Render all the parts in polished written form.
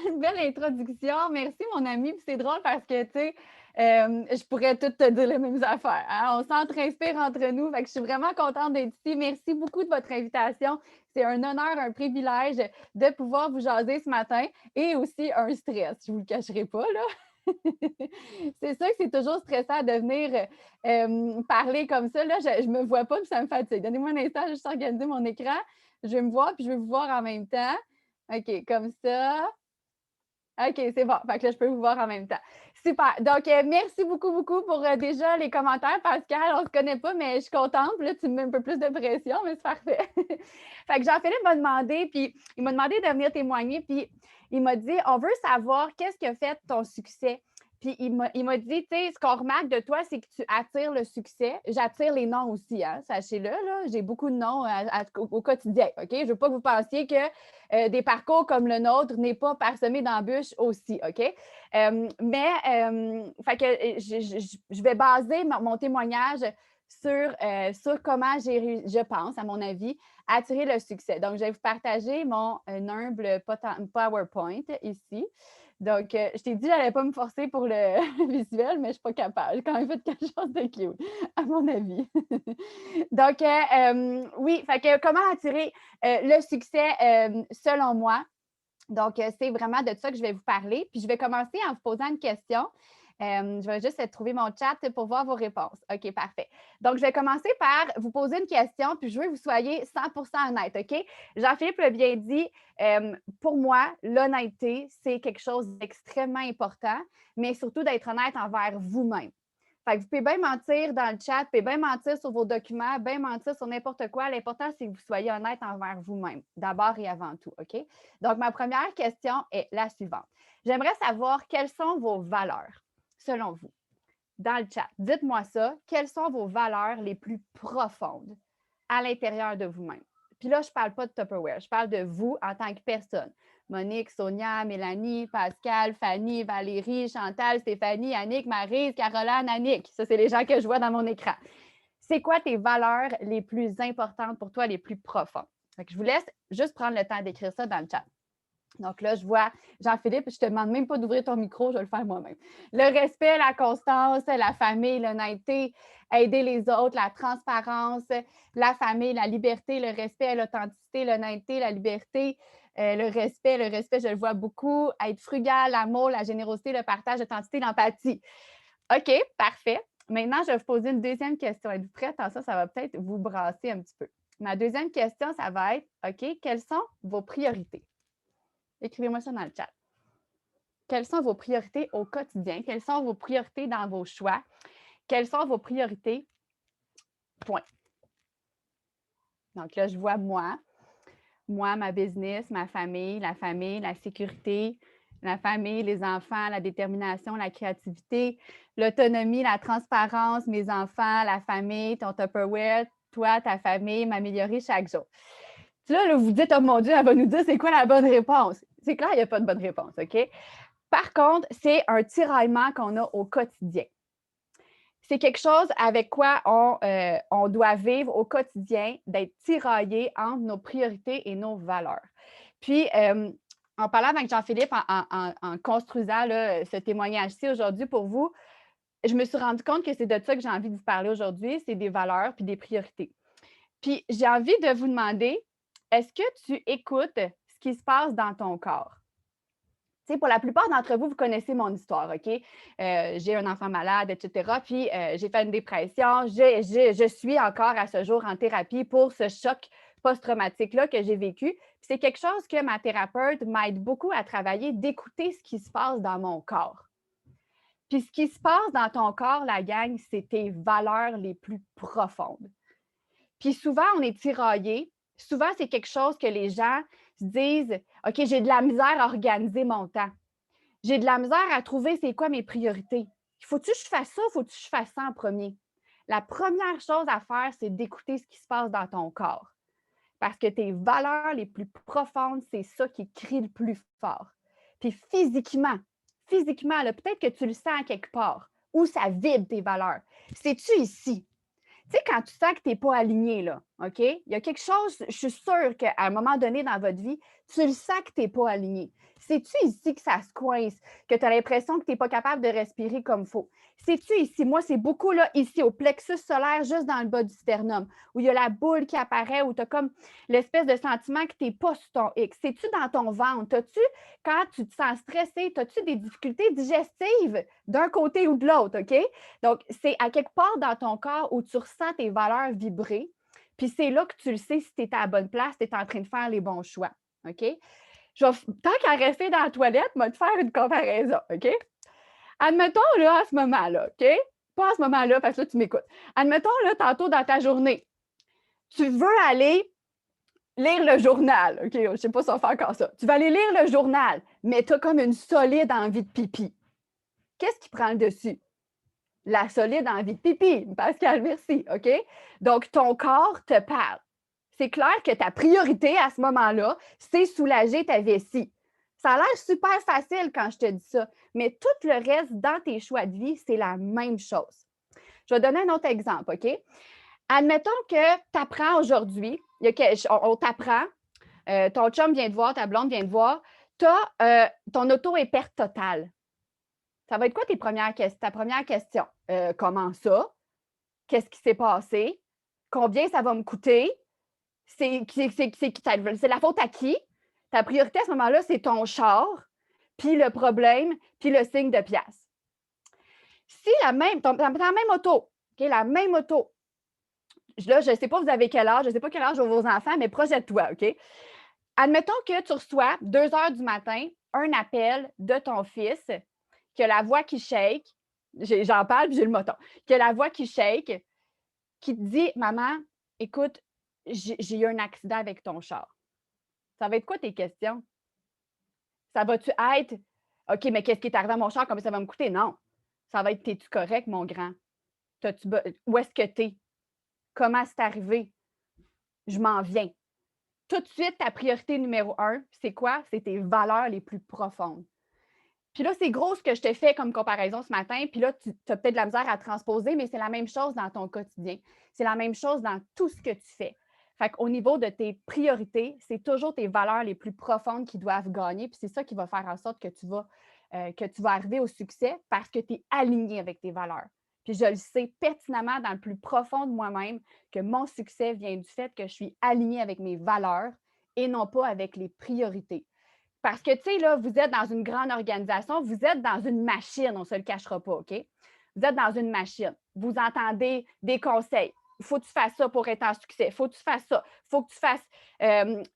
Une belle introduction. Merci, mon ami. Puis c'est drôle parce que, tu sais, je pourrais tout te dire les mêmes affaires, hein. On s'entre-inspire entre nous. Fait que je suis vraiment contente d'être ici. Merci beaucoup de votre invitation. C'est un honneur, un privilège de pouvoir vous jaser ce matin et aussi un stress. Je ne vous le cacherai pas, là. C'est sûr que c'est toujours stressant de venir parler comme ça. Là, je ne me vois pas, puis ça me fatigue. Donnez-moi un instant, je vais juste organiser mon écran. Je vais me voir, puis je vais vous voir en même temps. OK, comme ça. OK, c'est bon. Fait que là, je peux vous voir en même temps. Super. Donc, merci beaucoup, beaucoup pour déjà les commentaires, Pascal. On ne se connaît pas, mais je suis contente. Puis là, tu me mets un peu plus de pression, mais c'est parfait. Fait que Jean-Philippe m'a demandé, puis il m'a demandé de venir témoigner, puis il m'a dit, on veut savoir qu'est-ce qui a fait ton succès. Puis il m'a dit, tu sais, ce qu'on remarque de toi, c'est que tu attires le succès. J'attire les noms aussi, hein, sachez-le, là. J'ai beaucoup de noms au quotidien, OK? Je ne veux pas que vous pensiez que des parcours comme le nôtre n'est pas parsemé d'embûches aussi, OK? Fait que je vais baser mon témoignage sur comment j'ai, je pense, à mon avis, attirer le succès. Donc, je vais vous partager mon humble PowerPoint ici. Donc, je t'ai dit, je n'allais pas me forcer pour le visuel, mais je ne suis pas capable. J'ai quand même fait quelque chose de cute, à mon avis. Donc, oui, fait que comment attirer le succès selon moi? Donc, c'est vraiment de ça que je vais vous parler. Puis, je vais commencer en vous posant une question. Je vais juste trouver mon chat pour voir vos réponses. OK, parfait. Donc, je vais commencer par vous poser une question, puis je veux que vous soyez 100% honnête, OK? Jean-Philippe l'a bien dit, pour moi, l'honnêteté, c'est quelque chose d'extrêmement important, mais surtout d'être honnête envers vous-même. Fait que vous pouvez bien mentir dans le chat, vous pouvez bien mentir sur vos documents, bien mentir sur n'importe quoi. L'important, c'est que vous soyez honnête envers vous-même, d'abord et avant tout, OK? Donc, ma première question est la suivante. J'aimerais savoir quelles sont vos valeurs, selon vous, dans le chat. Dites-moi ça. Quelles sont vos valeurs les plus profondes à l'intérieur de vous-même? Puis là, je ne parle pas de Tupperware, je parle de vous en tant que personne. Monique, Sonia, Mélanie, Pascal, Fanny, Valérie, Chantal, Stéphanie, Annick, Maryse, Caroline, Annick. Ça, c'est les gens que je vois dans mon écran. C'est quoi tes valeurs les plus importantes pour toi, les plus profondes? Fait que je vous laisse juste prendre le temps d'écrire ça dans le chat. Donc là, je vois Jean-Philippe, je ne te demande même pas d'ouvrir ton micro, je vais le faire moi-même. Le respect, la constance, la famille, l'honnêteté, aider les autres, la transparence, la famille, la liberté, le respect, l'authenticité, l'honnêteté, la liberté, le respect, je le vois beaucoup, être frugal, l'amour, la générosité, le partage, l'authenticité, l'empathie. OK, parfait. Maintenant, je vais vous poser une deuxième question. Êtes-vous prête? Ça va peut-être vous brasser un petit peu. Ma deuxième question, ça va être, OK, quelles sont vos priorités? Écrivez-moi ça dans le chat. Quelles sont vos priorités au quotidien? Quelles sont vos priorités dans vos choix? Quelles sont vos priorités? Point. Donc là, je vois moi, ma business, ma famille, la sécurité, la famille, les enfants, la détermination, la créativité, l'autonomie, la transparence, mes enfants, la famille, ton Tupperware, toi, ta famille, m'améliorer chaque jour. Là, vous dites, oh mon Dieu, elle va nous dire c'est quoi la bonne réponse. C'est clair, il n'y a pas de bonne réponse, OK? Par contre, c'est un tiraillement qu'on a au quotidien. C'est quelque chose avec quoi on doit vivre au quotidien, d'être tiraillé entre nos priorités et nos valeurs. Puis, en parlant avec Jean-Philippe, en construisant là, ce témoignage-ci aujourd'hui pour vous, je me suis rendu compte que c'est de ça que j'ai envie de vous parler aujourd'hui, c'est des valeurs puis des priorités. Puis, j'ai envie de vous demander, est-ce que tu écoutes ce qui se passe dans ton corps? Tu sais, pour la plupart d'entre vous, vous connaissez mon histoire, OK? J'ai un enfant malade, etc. Puis, j'ai fait une dépression. Je suis encore à ce jour en thérapie pour ce choc post-traumatique-là que j'ai vécu. Puis, c'est quelque chose que ma thérapeute m'aide beaucoup à travailler, d'écouter ce qui se passe dans mon corps. Puis, ce qui se passe dans ton corps, la gang, c'est tes valeurs les plus profondes. Puis souvent, on est tiraillé. Souvent, c'est quelque chose que les gens se disent, OK, j'ai de la misère à organiser mon temps. J'ai de la misère à trouver c'est quoi mes priorités. Faut-tu que je fasse ça? Faut-tu que je fasse ça en premier? La première chose à faire, c'est d'écouter ce qui se passe dans ton corps. Parce que tes valeurs les plus profondes, c'est ça qui crie le plus fort. Puis physiquement, peut-être que tu le sens à quelque part, où ça vibre tes valeurs. C'est-tu ici? Tu sais, quand tu sens que tu n'es pas aligné, là, OK? Il y a quelque chose, je suis sûre qu'à un moment donné dans votre vie, tu le sens que tu n'es pas aligné. C'est-tu ici que ça se coince, que tu as l'impression que tu n'es pas capable de respirer comme il faut? C'est-tu ici? Moi, c'est beaucoup là, ici, au plexus solaire, juste dans le bas du sternum, où il y a la boule qui apparaît, où tu as comme l'espèce de sentiment que tu n'es pas sur ton X. C'est-tu dans ton ventre? As-tu, quand tu te sens stressé, as-tu des difficultés digestives d'un côté ou de l'autre? OK? Donc, c'est à quelque part dans ton corps où tu ressens tes valeurs vibrer. Puis c'est là que tu le sais si tu es à la bonne place, tu es en train de faire les bons choix. OK? Tant qu'à rester dans la toilette, je vais te faire une comparaison. OK? Admettons, là, à ce moment-là, OK? Pas à ce moment-là, parce que là, tu m'écoutes. Admettons, là, tantôt dans ta journée, tu veux aller lire le journal. OK? Je ne sais pas si on fait encore ça. Tu vas aller lire le journal, mais tu as comme une solide envie de pipi. Qu'est-ce qui prend le dessus? La solide envie de pipi. Pascal, merci. OK? Donc, ton corps te parle. C'est clair que ta priorité à ce moment-là, c'est soulager ta vessie. Ça a l'air super facile quand je te dis ça, mais tout le reste dans tes choix de vie, c'est la même chose. Je vais donner un autre exemple, OK? Admettons que tu apprends aujourd'hui, on t'apprend, ton chum vient te voir, ta blonde vient te voir, ton auto est perte totale. Ça va être quoi ta première question? Comment ça? Qu'est-ce qui s'est passé? Combien ça va me coûter? C'est la faute à qui? Ta priorité à ce moment-là, c'est ton char, puis le problème, puis le signe de pièce. Si la même auto, OK, la même auto, là, je ne sais pas vous avez quel âge, je ne sais pas quel âge ont vos enfants, mais projette-toi, OK? Admettons que tu reçois 2 heures du matin un appel de ton fils, qui a la voix qui shake, j'en parle, puis j'ai le moton, qui a la voix qui shake, qui te dit « Maman, écoute, j'ai eu un accident avec ton char. » Ça va être quoi tes questions? Ça va-tu être OK, mais qu'est-ce qui est arrivé à mon char? Combien ça va me coûter? Non. Ça va être es-tu correct, mon grand? Où est-ce que tu es? Comment c'est arrivé? Je m'en viens. Tout de suite, ta priorité numéro 1, c'est quoi? C'est tes valeurs les plus profondes. Puis là, c'est gros ce que je te fais comme comparaison ce matin. Puis là, tu as peut-être de la misère à transposer, mais c'est la même chose dans ton quotidien. C'est la même chose dans tout ce que tu fais. Fait qu'au niveau de tes priorités, c'est toujours tes valeurs les plus profondes qui doivent gagner. Puis c'est ça qui va faire en sorte que tu vas arriver au succès parce que tu es aligné avec tes valeurs. Puis je le sais pertinemment dans le plus profond de moi-même que mon succès vient du fait que je suis alignée avec mes valeurs et non pas avec les priorités. Parce que, tu sais, là, vous êtes dans une grande organisation, vous êtes dans une machine, on ne se le cachera pas, OK? Vous êtes dans une machine. Vous entendez des conseils. Il faut que tu fasses ça pour être en succès. Il faut que tu fasses ça. Il faut que tu fasses.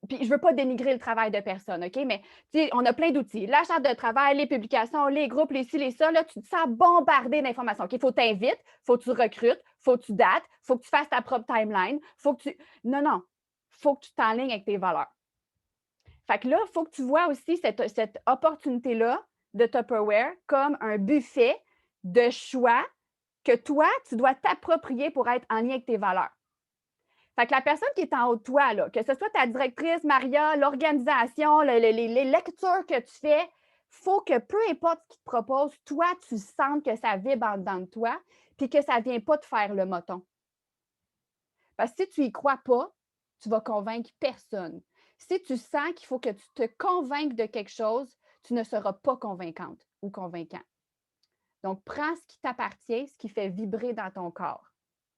Puis, je ne veux pas dénigrer le travail de personne, OK? Mais, tu sais, on a plein d'outils. La charte de travail, les publications, les groupes, les ci, les ça. Là, tu te sens bombardé d'informations. OK? Il faut que tu invites, il faut que tu recrutes, il faut que tu dates, il faut que tu fasses ta propre timeline. Faut que tu. Non, non. Il faut que tu t'enlignes avec tes valeurs. Fait que là, il faut que tu vois aussi cette opportunité-là de Tupperware comme un buffet de choix que toi, tu dois t'approprier pour être en lien avec tes valeurs. Fait que la personne qui est en haut de toi, là, que ce soit ta directrice, Maria, l'organisation, les lectures que tu fais, il faut que peu importe ce qu'ils te proposent, toi, tu sentes que ça vibre en dedans de toi puis que ça ne vient pas te faire le moton. Parce que si tu n'y crois pas, tu vas convaincre personne. Si tu sens qu'il faut que tu te convainques de quelque chose, tu ne seras pas convaincante ou convaincant. Donc, prends ce qui t'appartient, ce qui fait vibrer dans ton corps,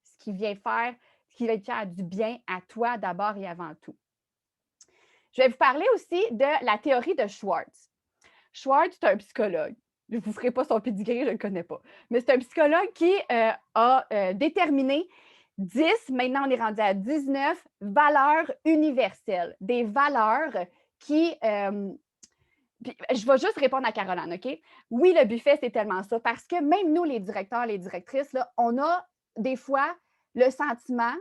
ce qui va te faire du bien à toi d'abord et avant tout. Je vais vous parler aussi de la théorie de Schwartz. Schwartz, c'est un psychologue. Je ne vous ferai pas son pédigré, je ne le connais pas. Mais c'est un psychologue qui a déterminé 10, maintenant on est rendu à 19 valeurs universelles. Des valeurs qui. Je vais juste répondre à Caroline, OK? Oui, le buffet, c'est tellement ça. Parce que même nous, les directeurs, les directrices, là, on a des fois le sentiment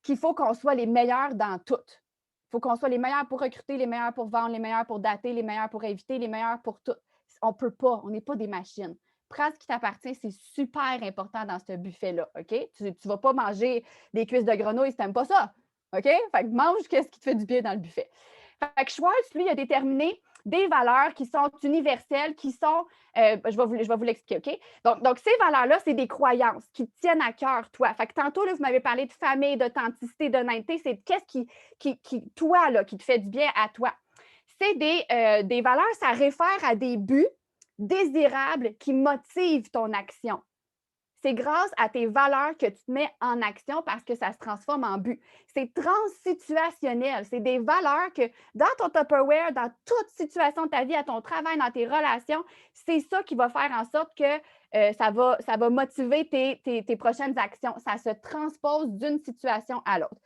qu'il faut qu'on soit les meilleurs dans tout. Il faut qu'on soit les meilleurs pour recruter, les meilleurs pour vendre, les meilleurs pour dater, les meilleurs pour inviter, les meilleurs pour tout. On ne peut pas, on n'est pas des machines. Prends ce qui t'appartient, c'est super important dans ce buffet-là, OK? Tu ne vas pas manger des cuisses de grenouille si tu n'aimes pas ça, OK? Fait que mange ce qui te fait du bien dans le buffet. Fait que Schwartz, lui, a déterminé des valeurs qui sont universelles, qui sont, je vais vous l'expliquer, OK? Donc, ces valeurs-là, c'est des croyances qui te tiennent à cœur, toi. Fait que tantôt, là, vous m'avez parlé de famille, d'authenticité, d'honnêteté. C'est qu'est-ce toi, là, qui te fait du bien à toi. C'est des valeurs, ça réfère à des buts désirables qui motivent ton action. C'est grâce à tes valeurs que tu te mets en action parce que ça se transforme en but. C'est transsituationnel. C'est des valeurs que dans ton Tupperware, dans toute situation de ta vie, à ton travail, dans tes relations, c'est ça qui va faire en sorte que ça va motiver tes prochaines actions. Ça se transpose d'une situation à l'autre.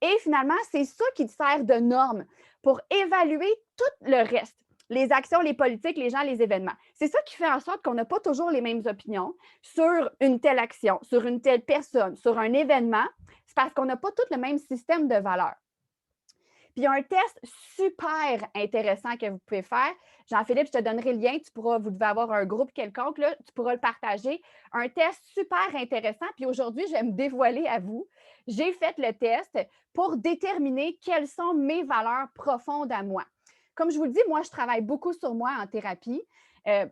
Et finalement, c'est ça qui te sert de norme pour évaluer tout le reste. Les actions, les politiques, les gens, les événements. C'est ça qui fait en sorte qu'on n'a pas toujours les mêmes opinions sur une telle action, sur une telle personne, sur un événement. C'est parce qu'on n'a pas tout le même système de valeurs. Puis il y a un test super intéressant que vous pouvez faire. Jean-Philippe, je te donnerai le lien. Vous devez avoir un groupe quelconque, là, tu pourras le partager. Un test super intéressant. Puis aujourd'hui, je vais me dévoiler à vous. J'ai fait le test pour déterminer quelles sont mes valeurs profondes à moi. Comme je vous le dis, moi, je travaille beaucoup sur moi en thérapie. Euh,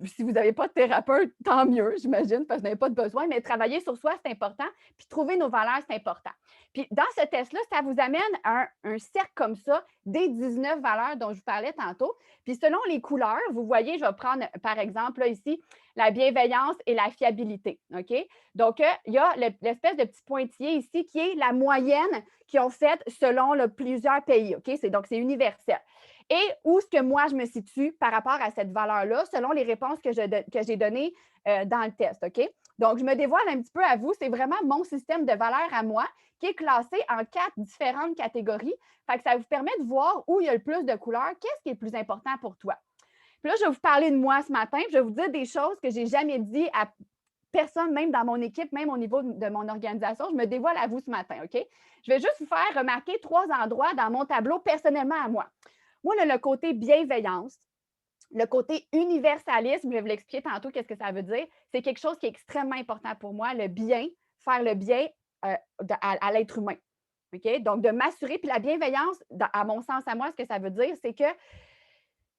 si vous n'avez pas de thérapeute, tant mieux, j'imagine, parce que vous n'avez pas de besoin, mais travailler sur soi, c'est important. Puis trouver nos valeurs, c'est important. Puis dans ce test-là, ça vous amène à un cercle comme ça, des 19 valeurs dont je vous parlais tantôt. Puis selon les couleurs, vous voyez, je vais prendre par exemple là, ici la bienveillance et la fiabilité. OK? Donc, il y a l'espèce de petit pointillé ici qui est la moyenne qu'ils ont faite selon plusieurs pays. OK? Donc, c'est universel. Et où est-ce que moi, je me situe par rapport à cette valeur-là, selon les réponses que j'ai données dans le test. OK? Donc, je me dévoile un petit peu à vous. C'est vraiment mon système de valeurs à moi qui est classé en 4 différentes catégories. Fait que ça vous permet de voir où il y a le plus de couleurs, qu'est-ce qui est le plus important pour toi. Puis là, je vais vous parler de moi ce matin, puis je vais vous dire des choses que je n'ai jamais dit à personne, même dans mon équipe, même au niveau de mon organisation. Je me dévoile à vous ce matin, OK? Je vais juste vous faire remarquer 3 endroits dans mon tableau personnellement à moi. Moi, on a le côté bienveillance, le côté universalisme, je vais vous l'expliquer tantôt qu'est-ce que ça veut dire. C'est quelque chose qui est extrêmement important pour moi, le bien, faire le bien à l'être humain. OK? Donc, de m'assurer, puis la bienveillance, à mon sens, à moi, ce que ça veut dire, c'est que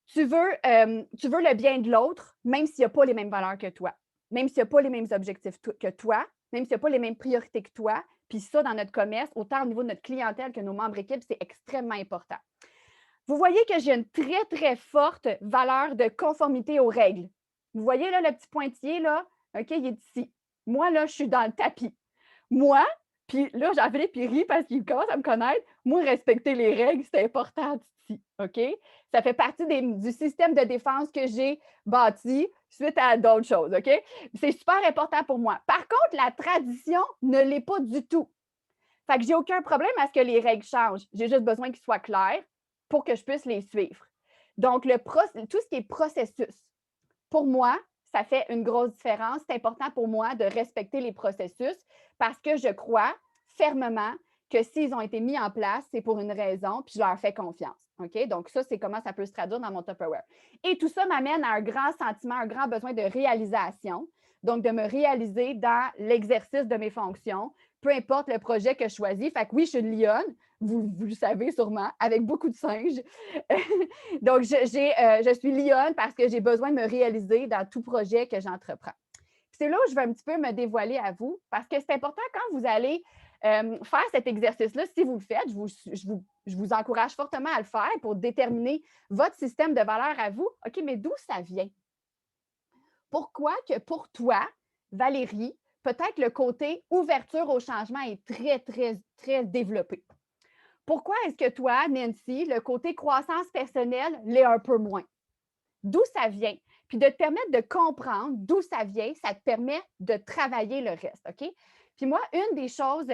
tu veux le bien de l'autre, même s'il n'y a pas les mêmes valeurs que toi, même s'il n'y a pas les mêmes objectifs que toi, même s'il n'y a pas les mêmes priorités que toi. Puis ça, dans notre commerce, autant au niveau de notre clientèle que nos membres équipes, c'est extrêmement important. Vous voyez que j'ai une très, très forte valeur de conformité aux règles. Vous voyez là, le petit pointillé, là, OK, il est ici. Moi, là, je suis dans le tapis. Moi, puis là, Jean-Philippe, il rit parce qu'il commence à me connaître. Moi, respecter les règles, c'est important ici, OK? Ça fait partie du système de défense que j'ai bâti suite à d'autres choses, OK? C'est super important pour moi. Par contre, la tradition ne l'est pas du tout. Fait que j'ai aucun problème à ce que les règles changent. J'ai juste besoin qu'ils soient clairs pour que je puisse les suivre. Donc, tout ce qui est processus, pour moi, ça fait une grosse différence. C'est important pour moi de respecter les processus parce que je crois fermement que s'ils ont été mis en place, c'est pour une raison, puis je leur fais confiance. OK? Donc, ça, c'est comment ça peut se traduire dans mon Tupperware. Et tout ça m'amène à un grand sentiment, un grand besoin de réalisation. Donc, de me réaliser dans l'exercice de mes fonctions, peu importe le projet que je choisis. Fait que oui, je suis une lionne, vous le savez sûrement, avec beaucoup de singes. Donc, je suis lionne parce que j'ai besoin de me réaliser dans tout projet que j'entreprends. C'est là où je vais un petit peu me dévoiler à vous parce que c'est important quand vous allez faire cet exercice-là, si vous le faites, je vous encourage fortement à le faire pour déterminer votre système de valeurs à vous. OK, mais d'où ça vient? Pourquoi que pour toi, Valérie, peut-être le côté ouverture au changement est très, très, très développé? Pourquoi est-ce que toi, Nancy, le côté croissance personnelle l'est un peu moins? D'où ça vient? Puis de te permettre de comprendre d'où ça vient, ça te permet de travailler le reste, OK? Puis moi, une des choses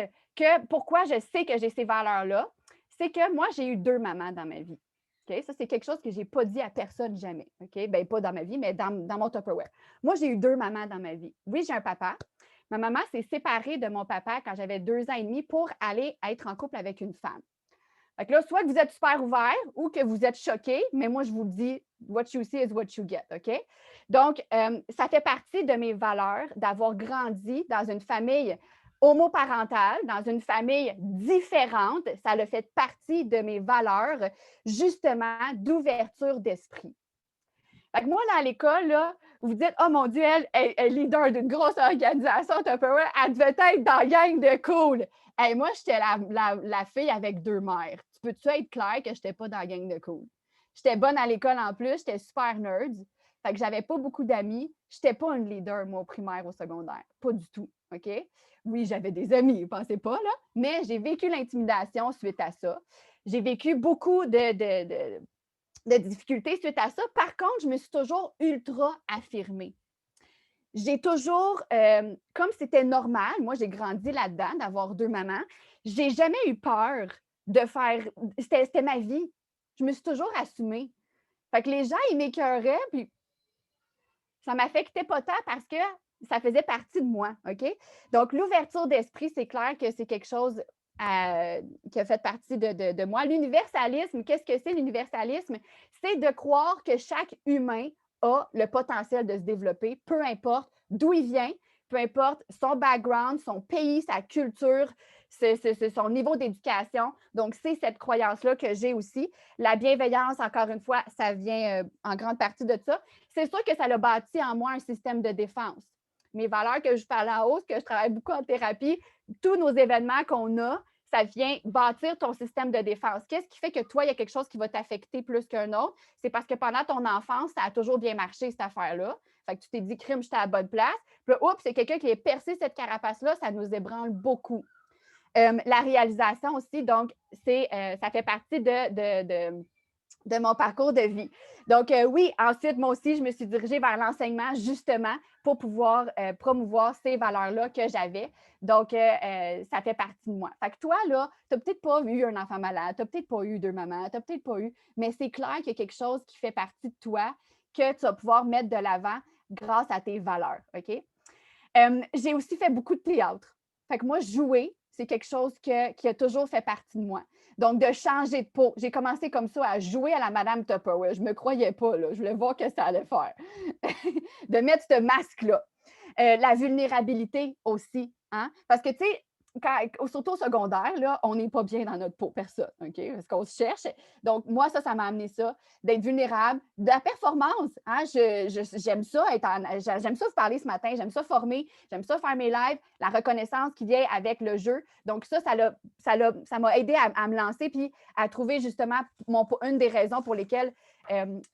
pourquoi je sais que j'ai ces valeurs-là, c'est que moi, j'ai eu 2 mamans dans ma vie. OK? Ça, c'est quelque chose que je n'ai pas dit à personne jamais. OK? Bien, pas dans ma vie, mais dans mon Tupperware. Moi, j'ai eu 2 mamans dans ma vie. Oui, j'ai un papa. Ma maman s'est séparée de mon papa quand j'avais 2 ans et demi pour aller être en couple avec une femme. Fait que là, soit que vous êtes super ouvert ou que vous êtes choqué, mais moi, je vous le dis, what you see is what you get, OK? Donc, ça fait partie de mes valeurs d'avoir grandi dans une famille homoparentale, dans une famille différente, ça a fait partie de mes valeurs, justement, d'ouverture d'esprit. Fait que moi, dans l'école, là, vous dites, oh mon Dieu, elle est leader d'une grosse organisation, Tupperware, elle devait être dans la gang de cool. Hey, moi, j'étais la fille avec 2 mères. Tu peux-tu être clair que je n'étais pas dans la gang de cool? J'étais bonne à l'école en plus, j'étais super nerd. Fait que j'avais pas beaucoup d'amis. Je n'étais pas une leader, moi, au primaire, au secondaire. Pas du tout. OK? Oui, j'avais des amis, pensez pas, là. Mais j'ai vécu l'intimidation suite à ça. J'ai vécu beaucoup de difficultés suite à ça. Par contre, je me suis toujours ultra affirmée. J'ai toujours, comme c'était normal, moi j'ai grandi là-dedans, d'avoir 2 mamans, j'ai jamais eu peur de faire. C'était ma vie. Je me suis toujours assumée. Fait que les gens, ils m'écœuraient, puis ça m'affectait pas tant parce que ça faisait partie de moi, OK? Donc, l'ouverture d'esprit, c'est clair que c'est quelque chose qui a fait partie de moi. L'universalisme, qu'est-ce que c'est l'universalisme? C'est de croire que chaque humain a le potentiel de se développer, peu importe d'où il vient, peu importe son background, son pays, sa culture, son niveau d'éducation. Donc, c'est cette croyance-là que j'ai aussi. La bienveillance, encore une fois, ça vient en grande partie de ça. C'est sûr que ça a bâti en moi un système de défense. Mes valeurs que je parle en hausse, que je travaille beaucoup en thérapie, tous nos événements qu'on a, ça vient bâtir ton système de défense. Qu'est-ce qui fait que toi, il y a quelque chose qui va t'affecter plus qu'un autre? C'est parce que pendant ton enfance, ça a toujours bien marché, cette affaire-là. Fait que tu t'es dit, crime, j'étais à la bonne place. Puis, oups, c'est quelqu'un qui a percé cette carapace-là, ça nous ébranle beaucoup. La réalisation aussi, donc, ça fait partie de mon parcours de vie. Donc, oui, ensuite, moi aussi, je me suis dirigée vers l'enseignement justement pour pouvoir promouvoir ces valeurs-là que j'avais. Donc, ça fait partie de moi. Fait que toi, là, tu n'as peut-être pas eu un enfant malade, tu n'as peut-être pas eu 2 mamans, tu n'as peut-être pas eu, mais c'est clair qu'il y a quelque chose qui fait partie de toi que tu vas pouvoir mettre de l'avant grâce à tes valeurs. OK? J'ai aussi fait beaucoup de théâtre. Fait que moi, jouer, c'est quelque chose qui a toujours fait partie de moi. Donc, de changer de peau. J'ai commencé comme ça à jouer à la Madame Tupperware. Je ne me croyais pas, là. Je voulais voir ce que ça allait faire. De mettre ce masque-là. La vulnérabilité aussi. Hein? Parce que, tu sais, surtout au secondaire, là, on n'est pas bien dans notre peau, personne, OK? Parce qu'on se cherche. Donc, moi, ça m'a amené ça, d'être vulnérable, de la performance. Hein? J'aime ça, j'aime ça vous parler ce matin, j'aime ça former, j'aime ça faire mes lives, la reconnaissance qui vient avec le jeu. Donc, ça m'a aidé à me lancer puis à trouver justement une des raisons pour lesquelles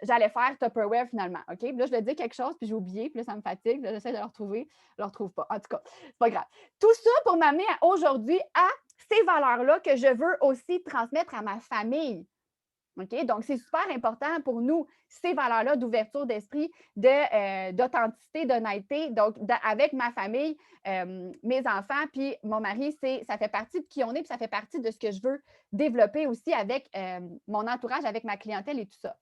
j'allais faire Tupperware finalement. OK? Puis là, je le dis quelque chose, puis j'ai oublié, puis là, ça me fatigue. Là, j'essaie de le retrouver. Je ne le retrouve pas. En tout cas, c'est pas grave. Tout ça pour m'amener aujourd'hui à ces valeurs-là que je veux aussi transmettre à ma famille. OK? Donc, c'est super important pour nous, ces valeurs-là d'ouverture d'esprit, d'authenticité, d'honnêteté. Donc, avec ma famille, mes enfants, puis mon mari, ça fait partie de qui on est, puis ça fait partie de ce que je veux développer aussi avec mon entourage, avec ma clientèle et tout ça.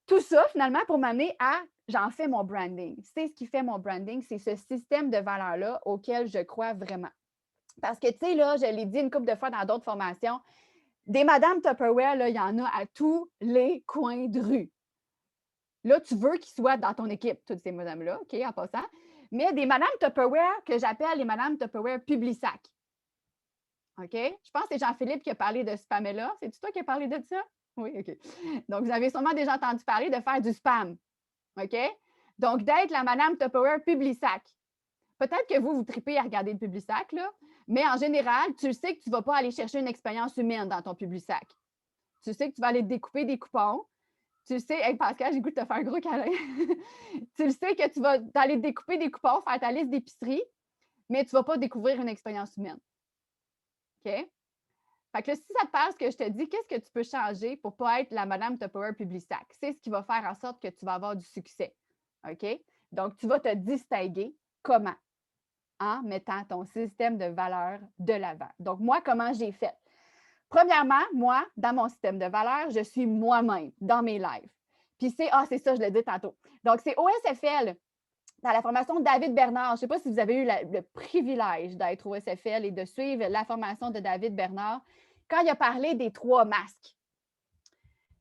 Tout ça, finalement, pour m'amener à j'en fais mon branding. C'est ce qui fait mon branding, c'est ce système de valeurs-là auquel je crois vraiment. Parce que, tu sais, là, je l'ai dit une couple de fois dans d'autres formations, des Madame Tupperware, là, il y en a à tous les coins de rue. Là, tu veux qu'ils soient dans ton équipe, toutes ces madames-là, OK, en passant. Mais des Madame Tupperware que j'appelle les Madame Tupperware Publisac. OK? Je pense que c'est Jean-Philippe qui a parlé de spammer-là. C'est-tu toi qui as parlé de ça? Oui, OK. Donc, vous avez sûrement déjà entendu parler de faire du spam. OK? Donc, d'être la Madame Tupperware Publisac. Peut-être que vous tripez à regarder le Publisac, là, mais en général, tu sais que tu ne vas pas aller chercher une expérience humaine dans ton Publisac. Tu sais que tu vas aller découper des coupons. Tu sais, hey Pascal, j'ai goût de te faire un gros câlin. Tu le sais que tu vas aller découper des coupons, faire ta liste d'épicerie, mais tu ne vas pas découvrir une expérience humaine. OK? Fait que là, si ça te parle ce que je te dis, qu'est-ce que tu peux changer pour ne pas être la Madame Tupperware Publisac? C'est ce qui va faire en sorte que tu vas avoir du succès. OK? Donc, tu vas te distinguer. Comment? En mettant ton système de valeurs de l'avant. Donc, moi, comment j'ai fait? Premièrement, moi, dans mon système de valeurs, je suis moi-même dans mes lives. Puis c'est ça, je l'ai dit tantôt. Donc, c'est OSFL, dans la formation de David Bernard. Je ne sais pas si vous avez eu le privilège d'être au OSFL et de suivre la formation de David Bernard quand il a parlé des 3 masques.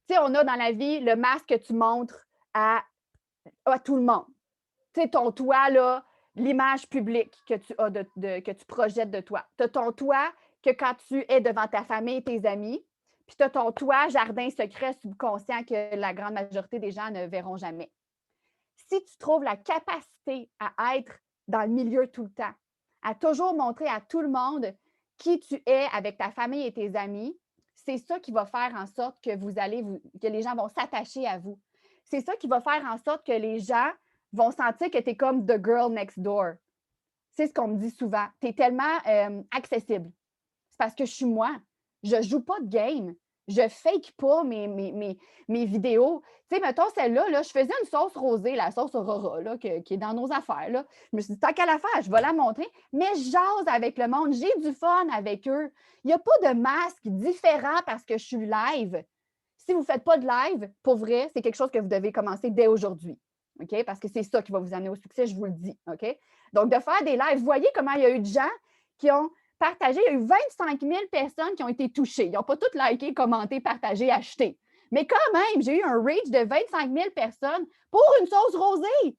Tu sais, on a dans la vie le masque que tu montres à tout le monde. Tu sais, ton toit, là, l'image publique que tu as que tu projettes de toi. Tu as ton toi que quand tu es devant ta famille et tes amis, puis tu as ton toi jardin secret subconscient que la grande majorité des gens ne verront jamais. Si tu trouves la capacité à être dans le milieu tout le temps, à toujours montrer à tout le monde qui tu es avec ta famille et tes amis, c'est ça qui va faire en sorte que que les gens vont s'attacher à vous. C'est ça qui va faire en sorte que les gens vont sentir que tu es comme the girl next door. C'est ce qu'on me dit souvent. Tu es tellement accessible. C'est parce que je suis moi. Je ne joue pas de game. Je fake pas mes vidéos. Tu sais, mettons celle-là, là, je faisais une sauce rosée, la sauce Aurora, là, qui est dans nos affaires. Là. Je me suis dit, tant qu'à la faire, je vais la montrer. Mais je jase avec le monde. J'ai du fun avec eux. Il n'y a pas de masque différent parce que je suis live. Si vous ne faites pas de live, pour vrai, c'est quelque chose que vous devez commencer dès aujourd'hui. OK? Parce que c'est ça qui va vous amener au succès, je vous le dis. OK? Donc, de faire des lives, voyez comment il y a eu de gens qui ont partagé. Il y a eu 25 000 personnes qui ont été touchées. Ils n'ont pas toutes liké, commenté, partagé, acheté. Mais quand même, j'ai eu un reach de 25 000 personnes pour une sauce rosée.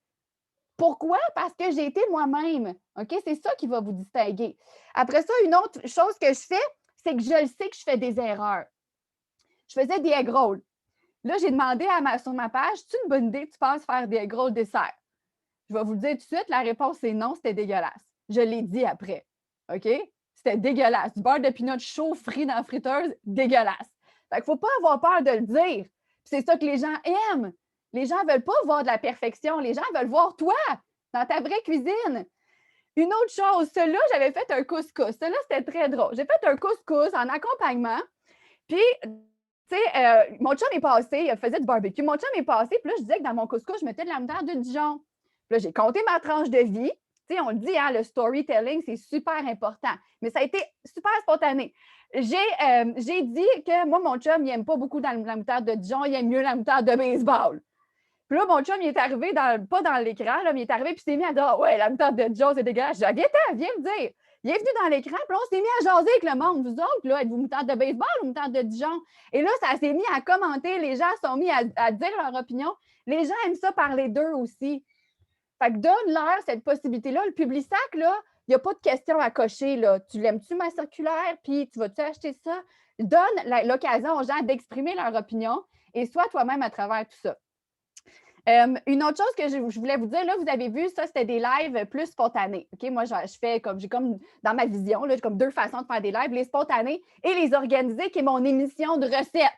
Pourquoi? Parce que j'ai été moi-même. OK? C'est ça qui va vous distinguer. Après ça, une autre chose que je fais, c'est que je le sais que je fais des erreurs. Je faisais des egg rolls. Là, j'ai demandé sur ma page, c'est une bonne idée que tu penses faire des egg rolls dessert? Je vais vous le dire tout de suite, la réponse est non, c'était dégueulasse. Je l'ai dit après. OK? C'était dégueulasse. Du beurre de pinot chaud frit dans la friteuse, dégueulasse. Fait qu'il ne faut pas avoir peur de le dire. C'est ça que les gens aiment. Les gens ne veulent pas voir de la perfection. Les gens veulent voir toi dans ta vraie cuisine. Une autre chose, celui-là, j'avais fait un couscous. Celui-là, c'était très drôle. J'ai fait un couscous en accompagnement. Puis, tu sais, mon chum est passé, il faisait du barbecue. Mon chum est passé, puis là, je disais que dans mon couscous, je mettais de la moutarde de Dijon. Puis là, j'ai compté ma tranche de vie. Tu sais, on le dit, hein, le storytelling, c'est super important. Mais ça a été super spontané. J'ai dit que moi, mon chum, il n'aime pas beaucoup la moutarde de Dijon, il aime mieux la moutarde de baseball. Puis là, mon chum, il est arrivé, pas dans l'écran, là, mais il est arrivé, puis il s'est mis à dire, ouais, la moutarde de Dijon, c'est dégueulasse. J'ai dit, Gaëtan, viens me dire. Il est venu dans l'écran, puis là, on s'est mis à jaser avec le monde. Vous autres, là, êtes-vous moutarde de baseball ou moutarde de Dijon? Et là, ça s'est mis à commenter. Les gens sont mis à dire leur opinion. Les gens aiment ça parler d'eux aussi. Fait que donne-leur cette possibilité-là. Le Publisac, là, il n'y a pas de questions à cocher. Là. Tu l'aimes-tu, ma circulaire? Puis tu vas-tu acheter ça? Donne l'occasion aux gens d'exprimer leur opinion et sois toi-même à travers tout ça. Une autre chose que je voulais vous dire, là, vous avez vu, ça, c'était des lives plus spontanés. OK? Moi, je fais j'ai comme dans ma vision, j'ai comme deux façons de faire des lives, les spontanés et les organisés, qui est mon émission de recettes.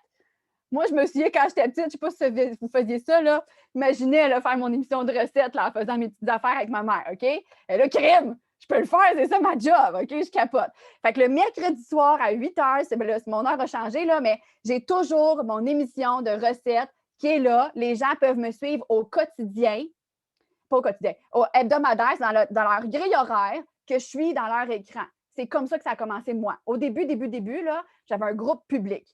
Moi, je me souviens quand j'étais petite, je ne sais pas si vous faisiez ça, là. Imaginez là, faire mon émission de recettes là, en faisant mes petites affaires avec ma mère, OK? Et là, crime! Je peux le faire, c'est ça ma job, OK? Je capote. Fait que le mercredi soir à 8 h, mon heure a changé, là, mais j'ai toujours mon émission de recettes qui est là. Les gens peuvent me suivre au quotidien, pas au quotidien, au hebdomadaire, dans leur grille horaire que je suis dans leur écran. C'est comme ça que ça a commencé, moi. Au début, là, j'avais un groupe public.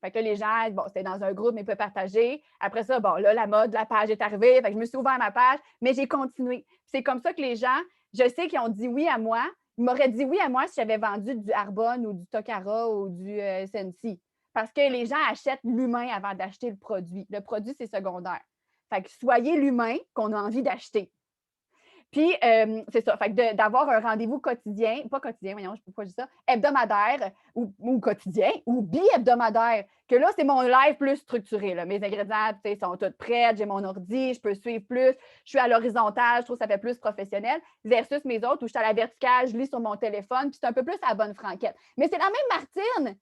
Fait que là, les gens, bon, c'était dans un groupe, mais ils peuvent partager. Après ça, bon, là, la mode, la page est arrivée. Fait que je me suis ouvert ma page, mais j'ai continué. C'est comme ça que les gens, je sais qu'ils ont dit oui à moi. Ils m'auraient dit oui à moi si j'avais vendu du Arbonne ou du Tokara ou du Sensi. Parce que les gens achètent l'humain avant d'acheter le produit. Le produit, c'est secondaire. Fait que soyez l'humain qu'on a envie d'acheter. Puis, c'est ça. Fait que d'avoir un rendez-vous quotidien, pas quotidien, voyons, je ne peux pas dire ça, hebdomadaire ou quotidien ou bi-hebdomadaire, que là, c'est mon live plus structuré. Là. Mes ingrédients sont tous prêts, j'ai mon ordi, je peux suivre plus, je suis à l'horizontale, je trouve que ça fait plus professionnel, versus mes autres où je suis à la verticale, je lis sur mon téléphone, puis c'est un peu plus à la bonne franquette. Mais c'est la même Martine!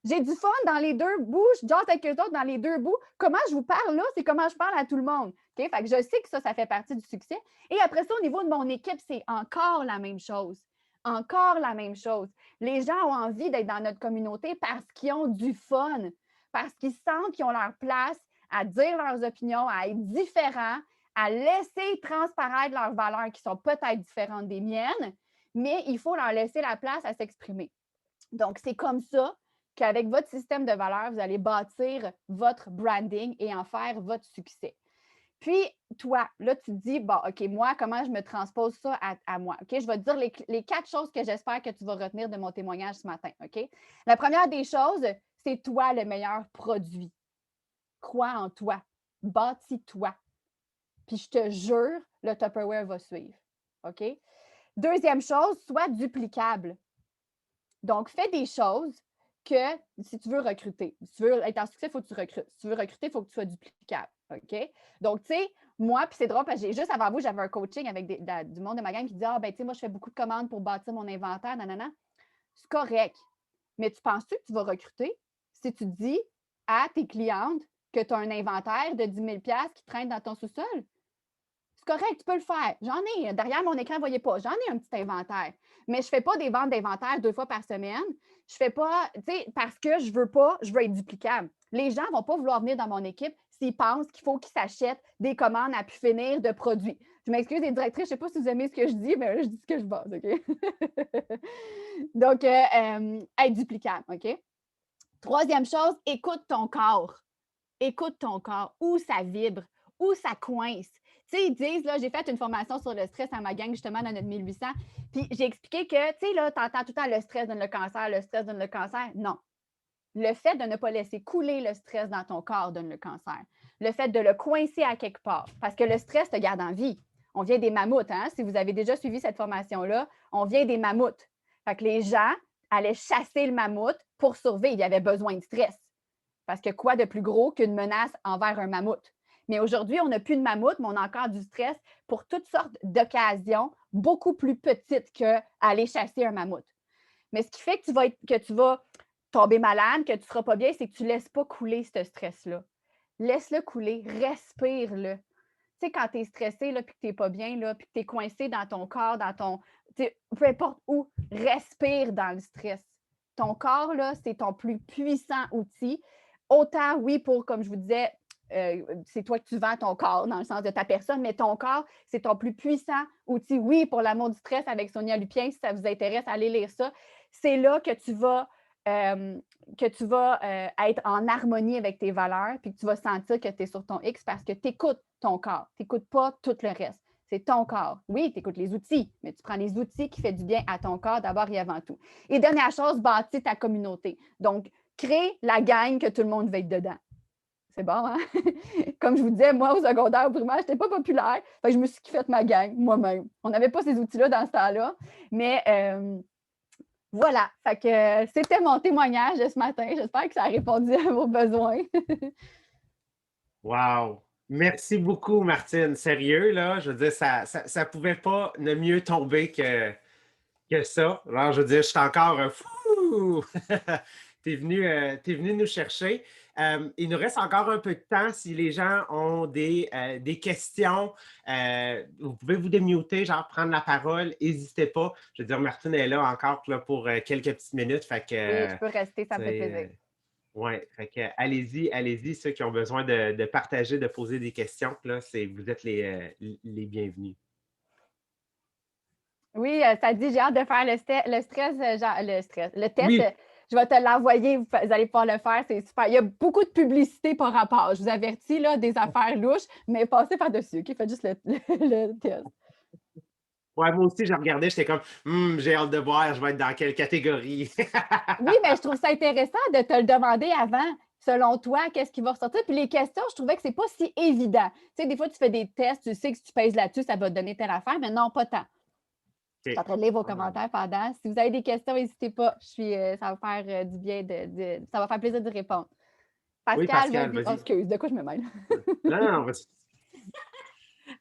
J'ai du fun dans les deux bouts, je jase avec eux autres dans les deux bouts. Comment je vous parle là, c'est comment je parle à tout le monde. Okay? Fait que je sais que ça fait partie du succès. Et après ça, au niveau de mon équipe, c'est encore la même chose. Encore la même chose. Les gens ont envie d'être dans notre communauté parce qu'ils ont du fun, parce qu'ils sentent qu'ils ont leur place à dire leurs opinions, à être différents, à laisser transparaître leurs valeurs qui sont peut-être différentes des miennes, mais il faut leur laisser la place à s'exprimer. Donc, c'est comme ça qu'avec votre système de valeurs, vous allez bâtir votre branding et en faire votre succès. Puis, toi, là, tu te dis, bon, OK, moi, comment je me transpose ça à moi? OK, je vais te dire les 4 choses que j'espère que tu vas retenir de mon témoignage ce matin. OK? La première des choses, c'est toi le meilleur produit. Crois en toi. Bâtis-toi. Puis, je te jure, le Tupperware va suivre. OK? Deuxième chose, sois duplicable. Donc, fais des choses que si tu veux recruter. Si tu veux être en succès, il faut que tu recrutes. Si tu veux recruter, il faut que tu sois duplicable. OK? Donc, tu sais, moi, puis c'est drôle parce que juste avant vous, j'avais un coaching avec du monde de ma gang qui disait ah, ben, tu sais, moi, je fais beaucoup de commandes pour bâtir mon inventaire, nanana. C'est correct. Mais tu penses-tu que tu vas recruter si tu dis à tes clientes que tu as un inventaire de 10 000 qui traîne dans ton sous-sol? C'est correct, tu peux le faire. J'en ai, derrière mon écran, vous ne voyez pas, j'en ai un petit inventaire. Mais je ne fais pas des ventes d'inventaire 2 fois par semaine. Je ne fais pas, tu sais, parce que je veux être duplicable. Les gens ne vont pas vouloir venir dans mon équipe s'ils pensent qu'il faut qu'ils s'achètent des commandes à pu finir de produits. Je m'excuse, les directrices, je ne sais pas si vous aimez ce que je dis, mais là, je dis ce que je pense, OK? Donc, être duplicable, OK? Troisième chose, écoute ton corps. Écoute ton corps, où ça vibre, où ça coince. Tu sais, ils disent, là, j'ai fait une formation sur le stress à ma gang, justement, dans notre 1800. Puis j'ai expliqué que, tu sais, là, tu entends tout le temps le stress donne le cancer, le stress donne le cancer. Non. Le fait de ne pas laisser couler le stress dans ton corps donne le cancer. Le fait de le coincer à quelque part, parce que le stress te garde en vie. On vient des mammouths, hein? Si vous avez déjà suivi cette formation-là, on vient des mammouths. Fait que les gens allaient chasser le mammouth pour survivre. Il y avait besoin de stress. Parce que quoi de plus gros qu'une menace envers un mammouth? Mais aujourd'hui, on n'a plus de mammouth, mais on a encore du stress pour toutes sortes d'occasions beaucoup plus petites qu'aller chasser un mammouth. Mais ce qui fait que tu vas tomber malade, que tu ne seras pas bien, c'est que tu ne laisses pas couler ce stress-là. Laisse-le couler, respire-le. Tu sais, quand tu es stressé, là, puis que tu n'es pas bien, là, puis que tu es coincé dans ton corps, peu importe où, respire dans le stress. Ton corps, là, c'est ton plus puissant outil. Autant, oui, pour, comme je vous disais, c'est toi que tu vends ton corps dans le sens de ta personne, mais ton corps, c'est ton plus puissant outil. Oui, pour l'amour du stress avec Sonia Lupien, si ça vous intéresse, allez lire ça. C'est là que tu vas être en harmonie avec tes valeurs, puis que tu vas sentir que tu es sur ton X parce que tu écoutes ton corps. Tu n'écoutes pas tout le reste. C'est ton corps. Oui, tu écoutes les outils, mais tu prends les outils qui font du bien à ton corps d'abord et avant tout. Et dernière chose, bâtis ta communauté. Donc, crée la gang que tout le monde veut être dedans. C'est bon, hein? Comme je vous disais, moi, au secondaire, au primaire, je n'étais pas populaire. Fait que je me suis fait ma gang moi-même. On n'avait pas ces outils-là dans ce temps-là. Mais voilà. Fait que c'était mon témoignage de ce matin. J'espère que ça a répondu à vos besoins. Wow! Merci beaucoup, Martine. Sérieux, là, je veux dire, ça pouvait pas ne mieux tomber que ça. Alors, je veux dire, je suis encore fou! T'es venu nous chercher. Il nous reste encore un peu de temps. Si les gens ont des questions, vous pouvez vous démuter, genre prendre la parole. N'hésitez pas. Je veux dire, Martine est là encore là, pour quelques petites minutes. Fait Oui, que, je peux rester, ça me fait plaisir. oui, allez-y, ceux qui ont besoin de partager, de poser des questions, là, vous êtes les bienvenus. Oui, ça dit, j'ai hâte de faire le test. Oui, Je vais te l'envoyer, vous allez pouvoir le faire, c'est super. Il y a beaucoup de publicité par rapport. Je vous avertis, là, des affaires louches, mais passez par-dessus, OK? Faites juste le test. ouais, moi aussi, j'ai regardé, j'étais comme, j'ai hâte de voir, je vais être dans quelle catégorie. Oui, mais je trouve ça intéressant de te le demander avant. Selon toi, qu'est-ce qui va ressortir? Puis les questions, je trouvais que c'est pas si évident. Tu sais, des fois, tu fais des tests, tu sais que si tu pèses là-dessus, ça va te donner telle affaire, mais non, pas tant. Je suis en train de lire vos commentaires pendant. Si vous avez des questions, n'hésitez pas. Ça va faire du bien ça va faire plaisir de répondre. Oui, Pascal, Pascal, vas-y. Oh, vas-y. excuse, de quoi je me mêle? Non, non, non, vas-y.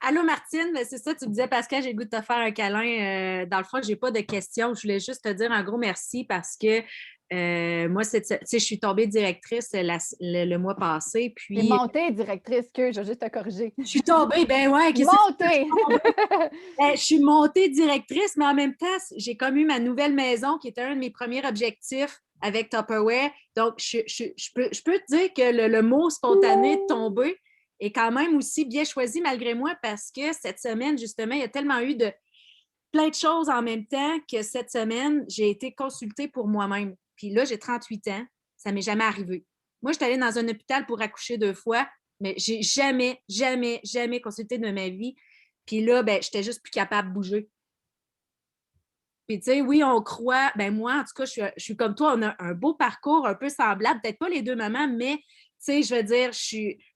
Allô Martine, c'est ça, tu me disais Pascal, j'ai le goût de te faire un câlin. Dans le fond, j'ai pas de questions. Je voulais juste te dire un gros merci parce que moi, je suis tombée directrice le mois passé. T'es Puis montée, directrice, que je vais juste te corriger. je suis tombée, ben ouais, qu'est-ce que Montée! je suis montée directrice, mais en même temps, j'ai comme eu ma nouvelle maison qui était un de mes premiers objectifs avec Tupperware. Donc, je peux te dire que le mot spontané de tomber est quand même aussi bien choisi malgré moi parce que cette semaine, justement, il y a tellement eu de plein de choses en même temps que cette semaine, j'ai été consultée pour moi-même. Puis là, j'ai 38 ans. Ça ne m'est jamais arrivé. Moi, je suis allée dans un hôpital pour accoucher 2 fois, mais j'ai jamais, jamais, jamais consulté de ma vie. Puis là, ben, j'étais juste plus capable de bouger. Puis, tu sais, oui, on croit, ben moi, en tout cas, je suis comme toi, on a un beau parcours un peu semblable, peut-être pas les deux mamans, mais, tu sais, je veux dire,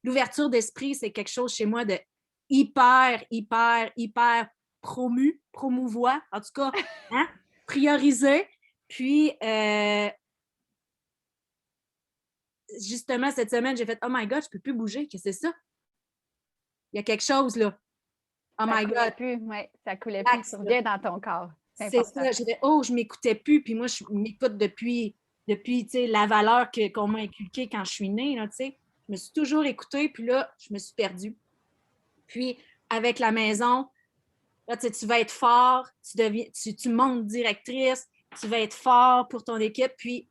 l'ouverture d'esprit, c'est quelque chose chez moi de hyper, hyper, hyper promouvoir, en tout cas, hein, prioriser. Puis, justement, cette semaine, j'ai fait « Oh my God, je ne peux plus bouger. Qu'est-ce que c'est ça? Il y a quelque chose, là. Oh my God. » Ça coulait plus. Tu reviens dans ton corps. C'est ça. J'ai fait « Oh, je ne m'écoutais plus. » Puis moi, je m'écoute depuis tu sais, la valeur qu'on m'a inculquée quand je suis née, là, tu sais. Je me suis toujours écoutée, puis là, je me suis perdue. Puis, avec la maison, là, tu vas être fort, tu montes directrice, tu vas être fort pour ton équipe. Puis,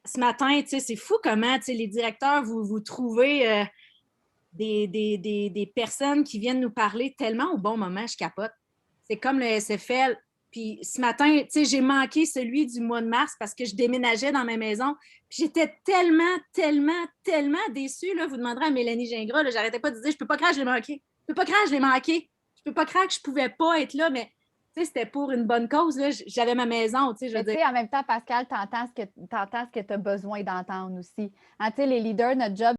ce matin, tu sais, c'est fou comment, tu sais, les directeurs, vous trouvez des personnes qui viennent nous parler tellement au bon moment, je capote. C'est comme le SFL. Puis ce matin, tu sais, j'ai manqué celui du mois de mars parce que je déménageais dans ma maison. Puis j'étais tellement déçue. Là. Vous demanderez à Mélanie Gingras, là, j'arrêtais pas de dire, je peux pas croire que je l'ai manqué. Je peux pas croire que je l'ai manqué. Je peux pas croire que je pouvais pas être là, mais tu sais, c'était pour une bonne cause. Là. J'avais ma maison, tu sais, je veux dire. En même temps, Pascal, t'entends ce que tu as besoin d'entendre aussi. Hein, tu sais, les leaders, notre job,